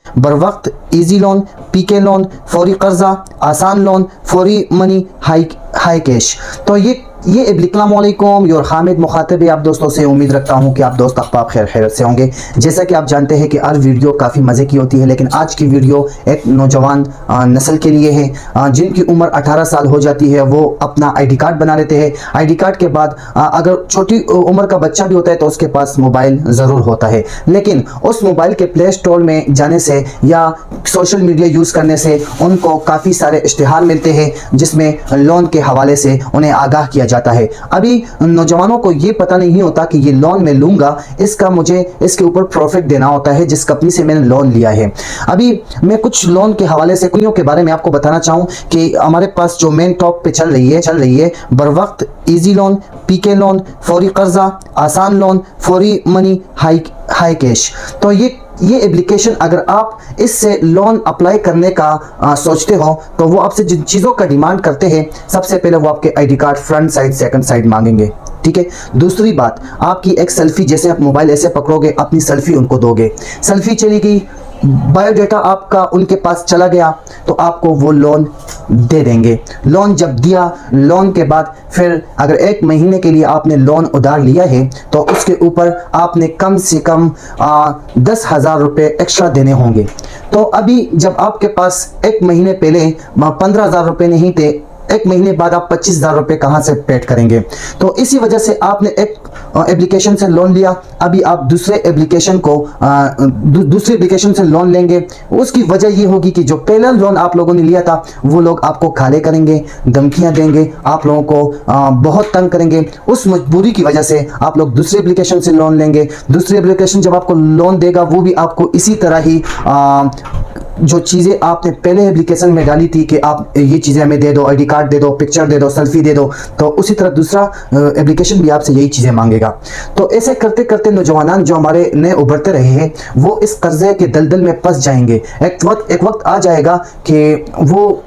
बर वक्त easy loan, पीके loan, फौरी कर्जा, आसान लोन, फौरी मनी, हाई कैश। तो ये अस्सलामुअलैकुम योर हामिद मुखातिब आप दोस्तों से उम्मीद रखता हूँ कि आप दोस्त अहबाब खैर खैरियत से होंगे। जैसा कि आप जानते हैं कि हर वीडियो काफ़ी मज़े की होती है, लेकिन आज की वीडियो एक नौजवान नस्ल के लिए है जिनकी उम्र 18 साल हो जाती है। वो अपना आईडी कार्ड बना लेते हैं। आईडी कार्ड के बाद अगर छोटी उम्र का बच्चा भी होता है तो उसके पास मोबाइल ज़रूर होता है, लेकिन उस मोबाइल के प्ले स्टोर में जाने से या सोशल मीडिया यूज़ करने से उनको काफ़ी सारे इश्तिहार मिलते हैं जिसमें लोन के हवाले से उन्हें आगाह किया जाता है। अभी नौजवानों को ये पता नहीं होता कि ये लोन मैं लूंगा, इसका मुझे इसके ऊपर प्रॉफिट देना होता है जिस कंपनी से मैंने लोन लिया है। अभी मैं कुछ लोन के हवाले से कंपनियों के बारे में आपको बताना चाहूँ कि हमारे पास जो मेन टॉप पे चल रही है बर वक्त इजी लोन, पीके लोन, फौरी कर्जा, आसान लोन, फौरी मनी, हाई कैश। तो ये एप्लीकेशन अगर आप इससे लोन अप्लाई करने का सोचते हो तो वो आपसे जिन चीज़ों का डिमांड करते हैं, सबसे पहले वो आपके ID card front side second side मांगेंगे, ठीक है। दूसरी बात, आपकी एक सेल्फी, जैसे आप मोबाइल ऐसे पकड़ोगे अपनी सेल्फी उनको दोगे, सेल्फी चली गई, बायोडाटा आपका उनके पास चला गया तो आपको वो लोन दे देंगे। लोन जब दिया, लोन के बाद फिर अगर 1 महीने के लिए आपने लोन उधार लिया है तो उसके ऊपर आपने कम से कम 10,000 रुपये एक्स्ट्रा देने होंगे। तो अभी जब आपके पास 1 महीने पहले 15,000 रुपये नहीं थे, 1 महीने बाद आप 25,000 रुपये कहाँ से पेड करेंगे? तो इसी वजह से आपने एक एप्लीकेशन से लोन लिया, अभी आप दूसरे एप्लीकेशन से लोन लेंगे। उसकी वजह ये होगी कि जो पहला लोन आप लोगों ने लिया था वो लोग आपको खाले करेंगे, धमकियां देंगे, आप लोगों को बहुत तंग करेंगे। उस मजबूरी की वजह से आप लोग दूसरे एप्लीकेशन से लोन लेंगे। दूसरी एप्लीकेशन जब आपको लोन देगा वो भी आपको इसी तरह ही जो चीज़ें आपने पहले एप्लीकेशन में डाली थी कि आप ये चीज़ें हमें दे दो, आईडी कार्ड दे दो, पिक्चर दे दो, सेल्फी दे दो, तो उसी तरह दूसरा एप्लीकेशन भी आपसे यही चीज़ें मांगेगा। तो ऐसे करते करते नौजवान जो हमारे नए उभरते रहे हैं वो इस कर्जे के दलदल में फंस जाएंगे। एक वक्त आ जाएगा कि वो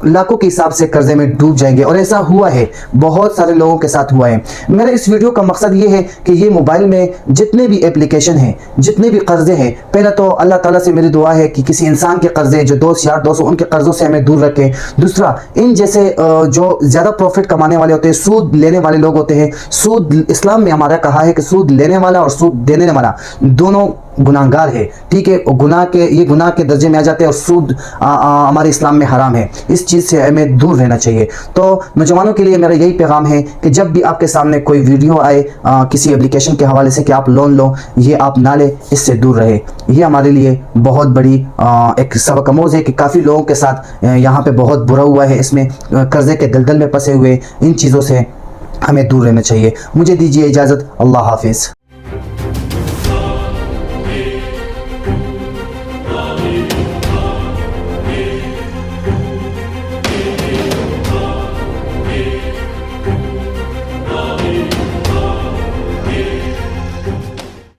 लाखों के हिसाब से कर्जे में डूब जाएंगे, और ऐसा हुआ है, बहुत सारे लोगों के साथ हुआ है। मेरा इस वीडियो का मकसद ये है कि ये मोबाइल में जितने भी एप्लीकेशन हैं, जितने भी कर्जे हैं, पहला तो अल्लाह ताला से मेरी दुआ है कि किसी इंसान के कर्जे जो दोस्त यार दोस्त उनके कर्जों से हमें दूर रखें। दूसरा, इन जैसे जो ज़्यादा प्रॉफिट कमाने वाले होते हैं, सूद लेने वाले लोग होते हैं, सूद इस्लाम में हमारा कहा है कि सूद लेने वाला और सूद देने वाला दोनों गुनाहगार है, ठीक है। ये गुनाह के दर्जे में आ जाते हैं और सूद हमारे इस्लाम में हराम है। इस चीज़ से हमें दूर रहना चाहिए। तो नौजवानों के लिए मेरा यही पैगाम है कि जब भी आपके सामने कोई वीडियो आए किसी एप्लीकेशन के हवाले से कि आप लोन लो, ये आप ना ले, इससे दूर रहे। ये हमारे लिए बहुत बड़ी एक सबक आमोज़ है कि काफ़ी लोगों के साथ यहाँ पे बहुत बुरा हुआ है। इसमें कर्जे के दलदल में फंसे हुए, इन चीज़ों से हमें दूर रहना चाहिए। मुझे दीजिए इजाज़त, अल्लाह हाफिज़।